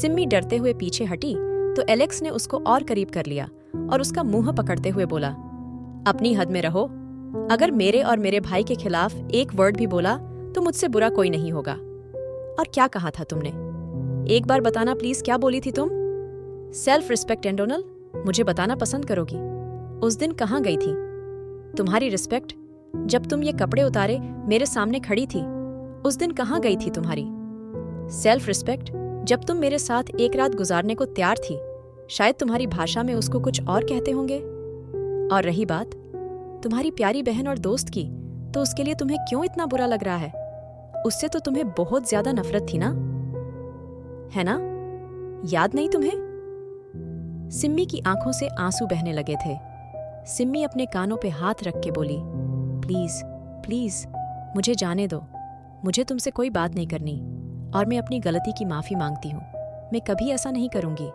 सिम्मी डरते हुए पीछे हटी तो एलेक्स ने उसको और करीब कर लिया और उसका मुंह पकड़ते हुए बोला, अपनी हद में रहो। अगर मेरे और मेरे भाई के खिलाफ एक वर्ड भी बोला तो मुझसे बुरा कोई नहीं होगा। और क्या कहा था तुमने? एक बार बताना प्लीज, क्या बोली थी तुम? सेल्फ रिस्पेक्ट एंडोनल, मुझे बताना पसंद करोगी? उस दिन कहाँ गई थी तुम्हारी रिस्पेक्ट? जब तुम ये कपड़े उतारे मेरे सामने खड़ी थी, उस दिन कहाँ गई थी तुम्हारी सेल्फ रिस्पेक्ट? जब तुम मेरे साथ एक रात गुजारने को तैयार थी, शायद तुम्हारी भाषा में उसको कुछ और कहते होंगे। और रही बात तुम्हारी प्यारी बहन और दोस्त की, तो उसके लिए तुम्हें क्यों इतना बुरा लग रहा है? उससे तो तुम्हें बहुत ज्यादा नफरत थी ना, है ना? याद नहीं तुम्हें? सिम्मी की आंखों से आंसू बहने लगे थे। सिम्मी अपने कानों पे हाथ रख के बोली, प्लीज प्लीज मुझे जाने दो, मुझे तुमसे कोई बात नहीं करनी और मैं अपनी गलती की माफी मांगती हूँ। मैं कभी ऐसा नहीं करूंगी,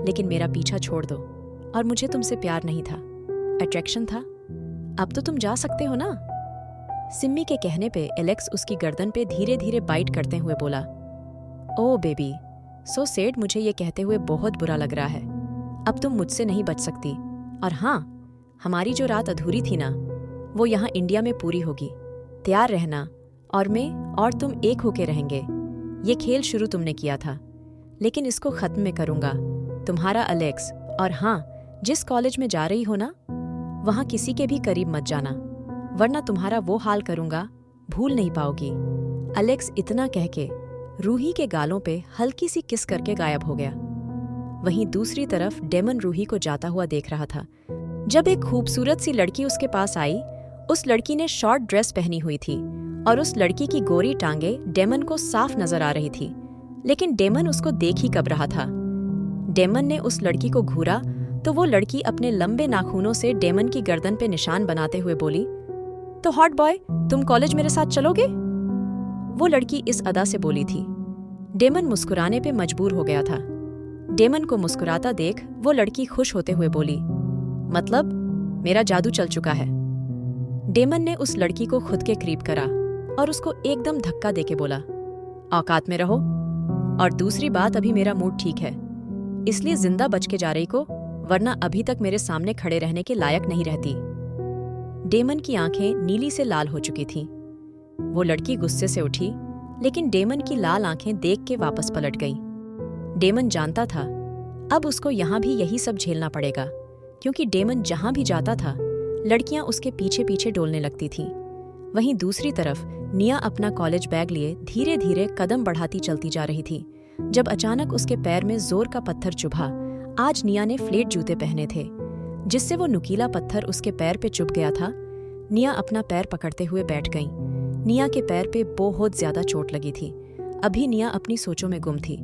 लेकिन मेरा पीछा छोड़ दो। और मुझे तुमसे प्यार नहीं था, अट्रैक्शन था। अब तो तुम जा सकते हो ना? सिम्मी के कहने पे एलेक्स उसकी गर्दन पे धीरे धीरे बाइट करते हुए बोला, ओ बेबी, सो सैड, मुझे ये कहते हुए बहुत बुरा लग रहा है। अब तुम मुझसे नहीं बच सकती। और हाँ, हमारी जो रात अधूरी थी ना, वो यहाँ इंडिया में पूरी होगी। तैयार रहना, और मैं और तुम एक होके रहेंगे। ये खेल शुरू तुमने किया था, लेकिन इसको खत्म में करूंगा। तुम्हारा अलेक्स। और हाँ, जिस कॉलेज में जा रही हो ना, वहाँ किसी के भी करीब मत जाना, वरना तुम्हारा वो हाल करूंगा, भूल नहीं पाओगी। अलेक्स इतना कह के रूही के गालों पे हल्की सी किस करके गायब हो गया। वहीं दूसरी तरफ डेमन रूही को जाता हुआ देख रहा था। जब एक खूबसूरत सी लड़की उसके पास आई, उस लड़की ने शॉर्ट ड्रेस पहनी हुई थी और उस लड़की की गोरी टांगे डेमन को साफ नजर आ रही थी, लेकिन डेमन उसको देख ही कब रहा था। डेमन ने उस लड़की को घूरा तो वो लड़की अपने लंबे नाखूनों से डेमन की गर्दन पे निशान बनाते हुए बोली, तो हॉट बॉय, तुम कॉलेज मेरे साथ चलोगे? वो लड़की इस अदा से बोली थी। डेमन मुस्कुराने पे मजबूर हो गया था। डेमन को मुस्कुराता देख वो लड़की खुश होते हुए बोली, मतलब मेरा जादू चल चुका है। डेमन ने उस लड़की को खुद के करीब करा और उसको एकदम धक्का देके बोला, औकात में रहो। और दूसरी बात, अभी मेरा मूड ठीक है, इसलिए जिंदा बच के जा रही को, वरना अभी तक मेरे सामने खड़े रहने के लायक नहीं रहती। डेमन की आंखें नीली से लाल हो चुकी थीं। वो लड़की गुस्से से उठी, लेकिन डेमन की लाल आंखें देख के वापस पलट गई। डेमन जानता था अब उसको यहाँ भी यही सब झेलना पड़ेगा, क्योंकि डेमन जहाँ भी जाता था लड़कियां उसके पीछे पीछे डोलने लगती थीं। वहीं दूसरी तरफ निया अपना कॉलेज बैग लिए धीरे धीरे कदम बढ़ाती चलती जा रही थी, जब अचानक उसके पैर में जोर का पत्थर चुभा। आज निया ने फ्लेट जूते पहने थे, जिससे वो नुकीला पत्थर उसके पैर पे चुभ गया था। निया अपना पैर पकड़ते हुए बैठ गई। निया के पैर पे बहुत ज्यादा चोट लगी थी। अभी निया अपनी सोचों में गुम थी,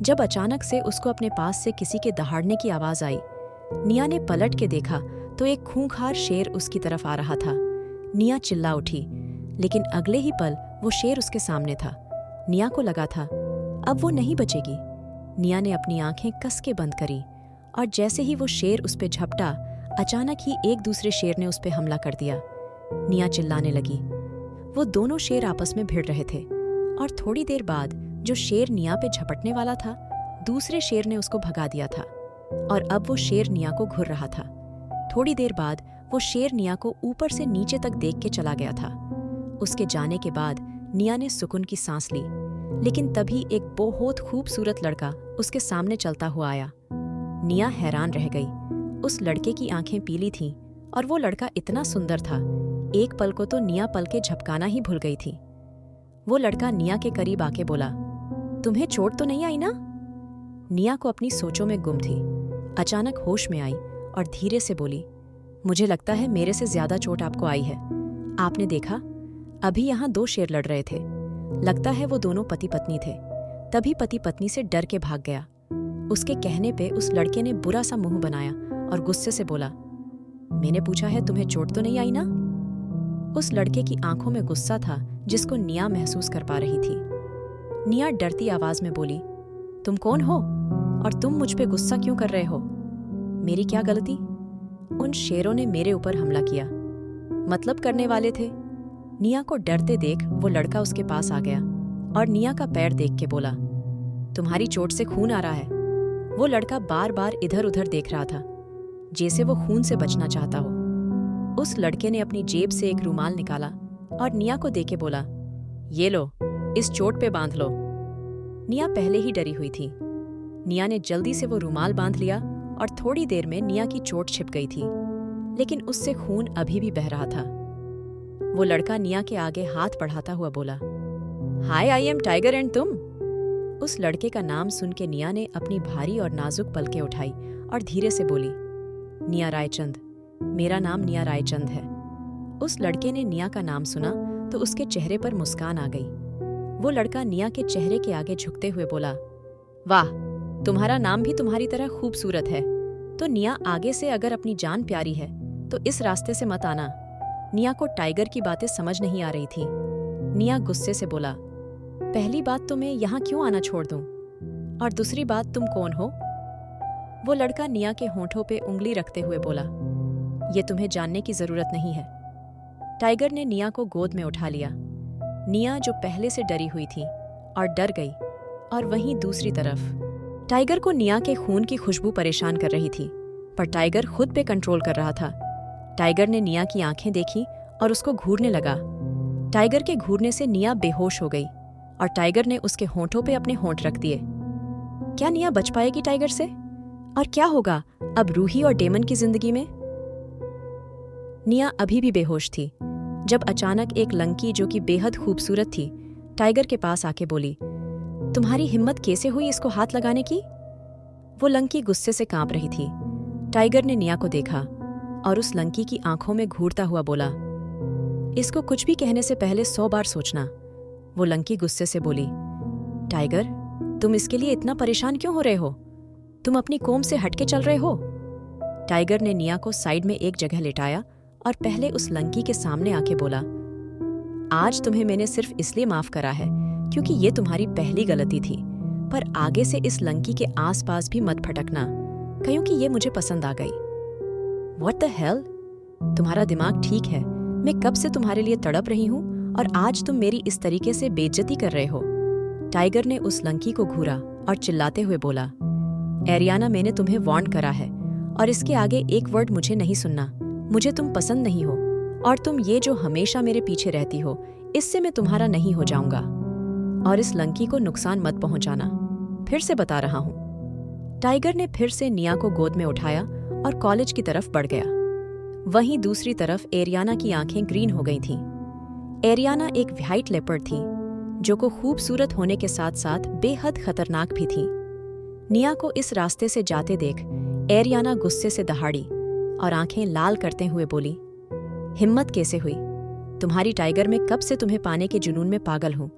जब अचानक से उसको अपने पास से किसी के दहाड़ने की आवाज आई। निया ने पलट के देखा तो एक खूंखार शेर उसकी तरफ आ रहा था। निया चिल्ला उठी, लेकिन अगले ही पल वो शेर उसके सामने था। निया को लगा था अब वो नहीं बचेगी। निया ने अपनी आंखें कस के बंद करी और जैसे ही वो शेर उस पे झपटा, अचानक ही एक दूसरे शेर ने उस पे हमला कर दिया। निया चिल्लाने लगी। वो दोनों शेर आपस में भिड़ रहे थे और थोड़ी देर बाद जो शेर निया पे झपटने वाला था, दूसरे शेर ने उसको भगा दिया था और अब वो शेर निया को घूर रहा था। थोड़ी देर बाद वो शेर निया को ऊपर से नीचे तक देख के चला गया था। उसके जाने के बाद निया ने सुकून की सांस ली, लेकिन तभी एक बहुत खूबसूरत लड़का उसके सामने चलता हुआ आया। निया हैरान रह गई। उस लड़के की आंखें पीली थीं और वो लड़का इतना सुंदर था, एक पल को तो निया पल के झपकाना ही भूल गई थी। वो लड़का निया के करीब आके बोला, तुम्हें चोट तो नहीं आई ना? निया को अपनी सोचों में गुम थी। अचानक होश में आई और धीरे से बोली, मुझे लगता है मेरे से ज्यादा चोट आपको आई है। आपने देखा, अभी यहाँ दो शेर लड़ रहे थे। लगता है वो दोनों पति पत्नी थे। तभी पति पत्नी से डर के भाग गया। उसके कहने पे उस लड़के ने बुरा सा मुंह बनाया और गुस्से से बोला, मैंने पूछा है तुम्हें चोट तो नहीं आई ना? उस लड़के की आंखों में गुस्सा था, जिसको निया महसूस कर पा रही थी। निया डरती आवाज में बोली, तुम कौन हो और तुम मुझ पे गुस्सा क्यों कर रहे हो? मेरी क्या गलती? उन शेरों ने मेरे ऊपर हमला किया, मतलब करने वाले थे। निया को डरते देख वो लड़का उसके पास आ गया और निया का पैर देख के बोला, तुम्हारी चोट से खून आ रहा है। वो लड़का बार बार इधर उधर देख रहा था, जैसे वो खून से बचना चाहता हो। उस लड़के ने अपनी जेब से एक रुमाल निकाला और निया को देके बोला, ये लो, इस चोट पे बांध लो। निया पहले ही डरी हुई थी। निया ने जल्दी से वो रुमाल बांध लिया और थोड़ी देर में निया की चोट छिप गई थी, लेकिन उससे खून अभी भी बह रहा था। वो लड़का निया के आगे हाथ बढ़ाता हुआ बोला, हाय, आई एम टाइगर एंड तुम? उस लड़के का नाम सुन के निया ने अपनी भारी और नाजुक पलकें उठाई और धीरे से बोली, निया रायचंद, मेरा नाम निया रायचंद है। उस लड़के ने निया का नाम सुना तो उसके चेहरे पर मुस्कान आ गई। वो लड़का निया के चेहरे के आगे झुकते हुए बोला, वाह, तुम्हारा नाम भी तुम्हारी तरह खूबसूरत है। तो निया, आगे से अगर अपनी जान प्यारी है तो इस रास्ते से मत आना। निया को टाइगर की बातें समझ नहीं आ रही थी। निया गुस्से से बोला, पहली बात तो मैं यहाँ क्यों आना छोड़ दूं? और दूसरी बात, तुम कौन हो? वो लड़का निया के होंठों पे उंगली रखते हुए बोला, ये तुम्हें जानने की जरूरत नहीं है। टाइगर ने निया को गोद में उठा लिया। निया, जो पहले से डरी हुई थी और डर गई, और वहीं दूसरी तरफ टाइगर को निया के खून की खुशबू परेशान कर रही थी, पर टाइगर खुद पे कंट्रोल कर रहा था। टाइगर ने निया की आंखें देखी और उसको घूरने लगा। टाइगर के घूरने से निया बेहोश हो गई और टाइगर ने उसके होंठों पे अपने होंठ रख दिए। क्या निया बच पाएगी टाइगर से? और क्या होगा अब रूही और डेमन की जिंदगी में? निया अभी भी बेहोश थी जब अचानक एक लंकी, जो कि बेहद खूबसूरत थी, टाइगर के पास आके बोली, तुम्हारी हिम्मत कैसे हुई इसको हाथ लगाने की? वो लंकी गुस्से से कांप रही थी। टाइगर ने निया को देखा और उस लंकी की आंखों में घूरता हुआ बोला, इसको कुछ भी कहने से पहले 100 बार सोचना। वो लंकी गुस्से से बोली, टाइगर, तुम इसके लिए इतना परेशान क्यों हो रहे हो? तुम अपनी कौम से हटके चल रहे हो? टाइगर ने निया को साइड में एक जगह लेटाया और पहले उस लंकी के सामने आके बोला, आज तुम्हें मैंने सिर्फ इसलिए माफ करा है क्योंकि ये तुम्हारी पहली गलती थी, पर आगे से इस लंकी के आसपास भी मत फटकना, क्योंकि ये मुझे पसंद आ गई। What the hell? तुम्हारा दिमाग ठीक है? मैं कब से तुम्हारे लिए तड़प रही हूँ और आज तुम मेरी इस तरीके से बेइज्जती कर रहे हो। टाइगर ने उस लंकी को घूरा और चिल्लाते हुए बोला, एरियाना, मैंने तुम्हें वार्न करा है और इसके आगे एक वर्ड मुझे नहीं सुनना। मुझे तुम पसंद नहीं हो और तुम ये जो हमेशा मेरे पीछे रहती हो, इससे मैं तुम्हारा नहीं हो जाऊंगा। और इस लंकी को नुकसान मत पहुंचाना, फिर से बता रहा हूं। टाइगर ने फिर से निया को गोद में उठाया और कॉलेज की तरफ बढ़ गया। वहीं दूसरी तरफ एरियाना की आंखें ग्रीन हो गई थीं। एरियाना एक व्हाइट लेपर्ड थी, जो को खूबसूरत होने के साथ साथ बेहद खतरनाक भी थी। निया को इस रास्ते से जाते देख एरियाना गुस्से से दहाड़ी और आंखें लाल करते हुए बोली, हिम्मत कैसे हुई? तुम्हारी टाइगर, मैं कब से तुम्हें पाने के जुनून में पागल हूं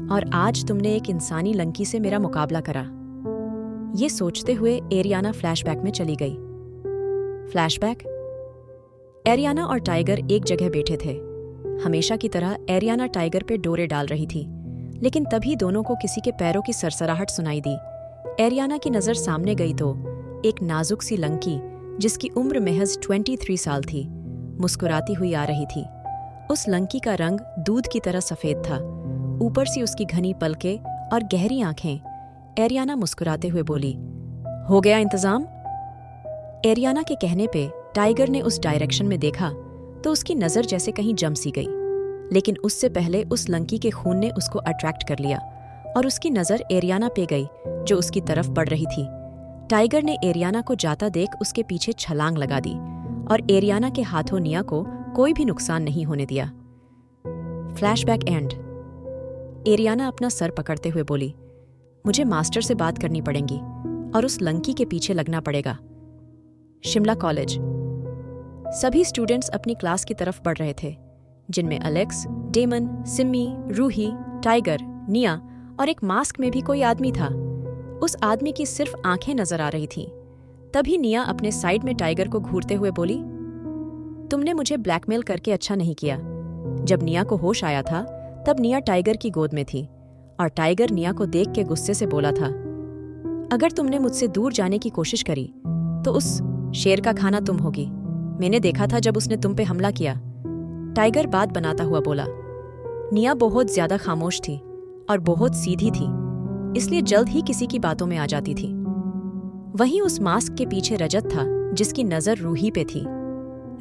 और आज तुमने एक इंसानी लंकी से मेरा मुकाबला करा। ये सोचते हुए एरियाना फ्लैशबैक में चली गई। फ्लैशबैक। एरियाना और टाइगर एक जगह बैठे थे। हमेशा की तरह एरियाना टाइगर पे डोरे डाल रही थी, लेकिन तभी दोनों को किसी के पैरों की सरसराहट सुनाई दी। एरियाना की नजर सामने गई तो एक नाजुक सी लंकी, जिसकी उम्र महज 23 साल थी, मुस्कुराती हुई आ रही थी। उस लंकी का रंग दूध की तरह सफेद था, ऊपर से उसकी घनी पलकें और गहरी आंखें। एरियाना मुस्कुराते हुए बोली, हो गया इंतजाम? एरियाना के कहने पे टाइगर ने उस डायरेक्शन में देखा तो उसकी नजर जैसे कहीं जम सी गई, लेकिन उससे पहले उस लंकी के खून ने उसको अट्रैक्ट कर लिया और उसकी नजर एरियाना पे गई, जो उसकी तरफ बढ़ रही थी। टाइगर ने एरियाना को जाता देख उसके पीछे छलांग लगा दी और एरियाना के हाथों निया को कोई भी नुकसान नहीं होने दिया। Flashback and. एरियाना अपना सर पकड़ते हुए बोली, मुझे मास्टर से बात करनी पड़ेगी और उस लंकी के पीछे लगना पड़ेगा। शिमला कॉलेज। सभी स्टूडेंट्स अपनी क्लास की तरफ बढ़ रहे थे, जिनमें Alex, Damon, Simmi, Ruhi, Tiger, Nia और एक मास्क में भी कोई आदमी था। उस आदमी की सिर्फ आंखें नजर आ रही थीं। तभी निया अपने साइड में टाइगर को घूरते हुए बोली, तुमने मुझे ब्लैकमेल करके अच्छा नहीं किया। जब निया को होश आया था तब निया टाइगर की गोद में थी और टाइगर निया को देख के गुस्से से बोला था, अगर तुमने मुझसे दूर जाने की कोशिश करी तो उस शेर का खाना तुम होगी। मैंने देखा था जब उसने तुम पे हमला किया। टाइगर बात बनाता हुआ बोला। निया बहुत ज्यादा खामोश थी और बहुत सीधी थी। इसलिए जल्द ही किसी की बातों में आ जाती थी। वहीं उस मास्क के पीछे रजत था, जिसकी नजर रूही पे थी।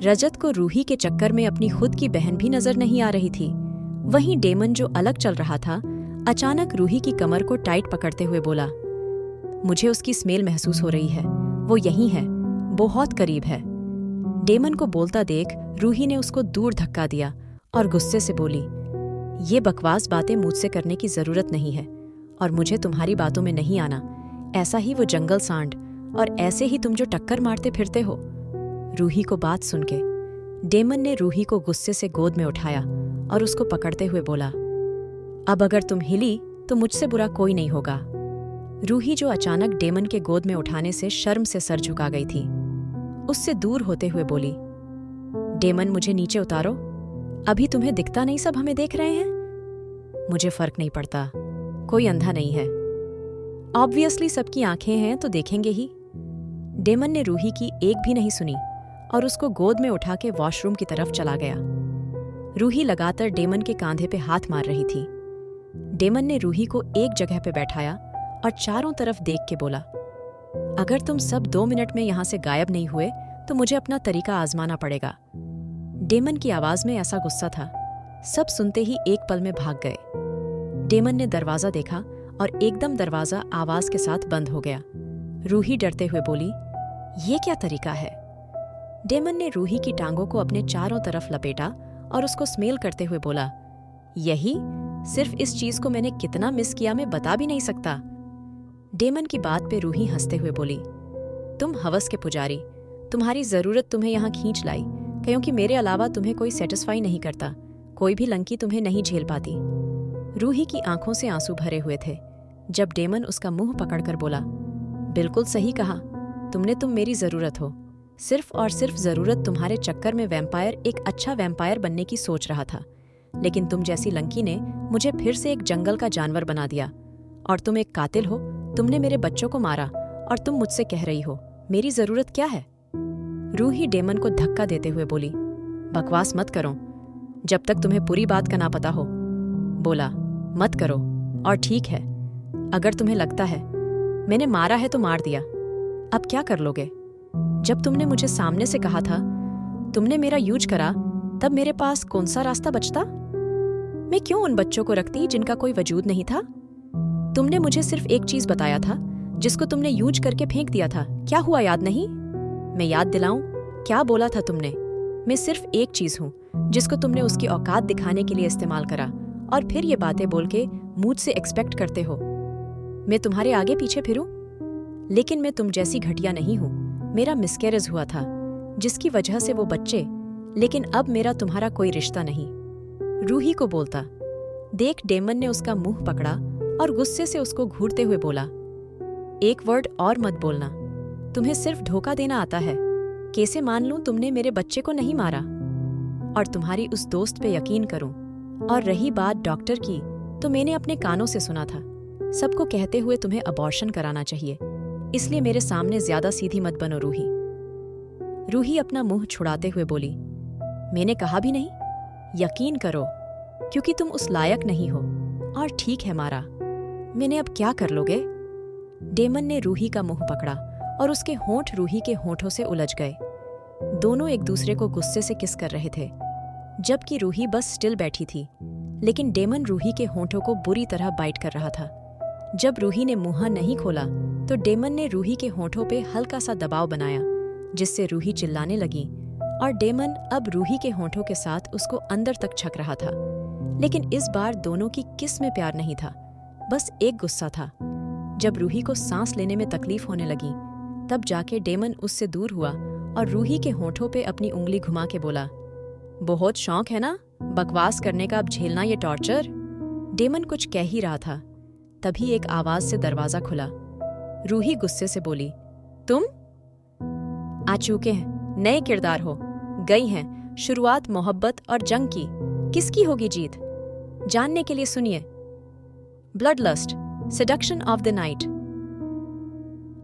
रजत को रूही के चक्कर में अपनी खुद की बहन भी नजर नहीं आ रही थी। वहीं डेमन, जो अलग चल रहा था, अचानक रूही की कमर को टाइट पकड़ते हुए बोला, मुझे उसकी स्मेल महसूस हो रही है, वो यहीं है, बहुत करीब है। डेमन को बोलता देख रूही ने उसको दूर धक्का दिया और गुस्से से बोली, ये बकवास बातें मुझसे करने की जरूरत नहीं है और मुझे तुम्हारी बातों में नहीं आना। ऐसा ही वो जंगल सांड, और ऐसे ही तुम जो टक्कर मारते फिरते हो। रूही को बात सुन के डेमन ने रूही को गुस्से से गोद में उठाया और उसको पकड़ते हुए बोला, अब अगर तुम हिली तो मुझसे बुरा कोई नहीं होगा। रूही, जो अचानक डेमन के गोद में उठाने से शर्म से सर झुका गई थी, उससे दूर होते हुए बोली, डेमन मुझे नीचे उतारो, अभी तुम्हें दिखता नहीं सब हमें देख रहे हैं। मुझे फर्क नहीं पड़ता, कोई अंधा नहीं है। ऑब्वियसली सबकी आंखें हैं तो देखेंगे ही। डेमन ने रूही की एक भी नहीं सुनी और उसको गोद में उठा के वॉशरूम की तरफ चला गया। रूही लगातार डेमन के कांधे पे हाथ मार रही थी। डेमन ने रूही को एक जगह पे बैठाया और चारों तरफ देख के बोला, अगर तुम सब 2 मिनट में यहां से गायब नहीं हुए तो मुझे अपना तरीका आजमाना पड़ेगा। डेमन की आवाज में ऐसा गुस्सा था, सब सुनते ही एक पल में भाग गए। डेमन ने दरवाजा देखा और एकदम दरवाजा आवाज के साथ बंद हो गया। रूही डरते हुए बोली, ये क्या तरीका है? डेमन ने रूही की टांगों को अपने चारों तरफ लपेटा और उसको स्मेल करते हुए बोला, यही, सिर्फ इस चीज को मैंने कितना मिस किया मैं बता भी नहीं सकता। डेमन की बात पे रूही हंसते हुए बोली, तुम हवस के पुजारी, तुम्हारी जरूरत तुम्हें यहाँ खींच लाई, क्योंकि मेरे अलावा तुम्हें कोई सेटिस्फाई नहीं करता, कोई भी लंकी तुम्हें नहीं झेल पाती। रूही की आंखों से आंसू भरे हुए थे जब डेमन उसका मुंह पकड़कर बोला, बिल्कुल सही कहा तुमने, तुम मेरी जरूरत हो। सिर्फ और सिर्फ जरूरत तुम्हारे चक्कर में वैम्पायर एक अच्छा वैम्पायर बनने की सोच रहा था, लेकिन तुम जैसी लंकी ने मुझे फिर से एक जंगल का जानवर बना दिया। और तुम एक कातिल हो, तुमने मेरे बच्चों को मारा और तुम मुझसे कह रही हो मेरी जरूरत क्या है? रूही डेमन को धक्का देते हुए बोली, बकवास मत करो, जब तक तुम्हें पूरी बात का ना पता हो। बोला, मत करो, और ठीक है, अगर तुम्हें लगता है मैंने मारा है तो मार दिया, अब क्या कर लोगे? जब तुमने मुझे सामने से कहा था, तुमने मेरा यूज करा, तब मेरे पास कौन सा रास्ता बचता? मैं क्यों उन बच्चों को रखती जिनका कोई वजूद नहीं था? तुमने मुझे सिर्फ एक चीज बताया था, जिसको तुमने यूज करके फेंक दिया था। क्या हुआ, याद नहीं? मैं याद दिलाऊं, क्या बोला था तुमने? मैं सिर्फ एक चीज हूं जिसको तुमने उसकी औकात दिखाने के लिए इस्तेमाल करा, और फिर ये बातें बोल के मुझसे एक्सपेक्ट करते हो मैं तुम्हारे आगे पीछे फिरूं? लेकिन मैं तुम जैसी घटिया नहीं हूं। मेरा मिसकैरेज हुआ था, जिसकी वजह से वो बच्चे, लेकिन अब मेरा तुम्हारा कोई रिश्ता नहीं। रूही को बोलता देख डेमन ने उसका मुंह पकड़ा और गुस्से से उसको घूरते हुए बोला, एक वर्ड और मत बोलना, तुम्हें सिर्फ धोखा देना आता है। कैसे मान लूं तुमने मेरे बच्चे को नहीं मारा और तुम्हारी उस दोस्त पे यकीन करूं? और रही बात डॉक्टर की, तो मैंने अपने कानों से सुना था सबको कहते हुए तुम्हें अबॉर्शन कराना चाहिए, इसलिए मेरे सामने ज्यादा सीधी मत बनो रूही। रूही अपना मुंह छुड़ाते हुए बोली, मैंने कहा भी नहीं, यकीन करो, क्योंकि तुम उस लायक नहीं हो। और ठीक है मारा, मैंने अब क्या कर लोगे? डेमन ने रूही का मुंह पकड़ा और उसके होंठ रूही के होंठों से उलझ गए। दोनों एक दूसरे को गुस्से से किस कर रहे थे, जबकि रूही बस स्टिल बैठी थी, लेकिन डेमन रूही के होंठों को बुरी तरह बाइट कर रहा था। जब रूही ने मुंह नहीं खोला तो डेमन ने रूही के होंठों पे हल्का सा दबाव बनाया, जिससे रूही चिल्लाने लगी, और डेमन अब रूही के होंठों के साथ उसको अंदर तक छक रहा था। लेकिन इस बार दोनों की किस में प्यार नहीं था, बस एक गुस्सा था। जब रूही को सांस लेने में तकलीफ होने लगी, तब जाके डेमन उससे दूर हुआ और रूही के होंठों पे अपनी उंगली घुमा के बोला, बहुत शौक है ना बकवास करने का, अब झेलना ये टॉर्चर। डेमन कुछ कह ही रहा था, तभी एक आवाज से दरवाजा खुला। रूही गुस्से से बोली, तुम आ चुके हैं, नए किरदार हो, गई हैं शुरुआत मोहब्बत और जंग की, किसकी होगी जीत? जानने के लिए सुनिए blood lust, seduction of the night.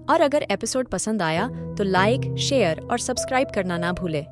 और अगर एपिसोड पसंद आया तो लाइक, शेयर और सब्सक्राइब करना ना भूले।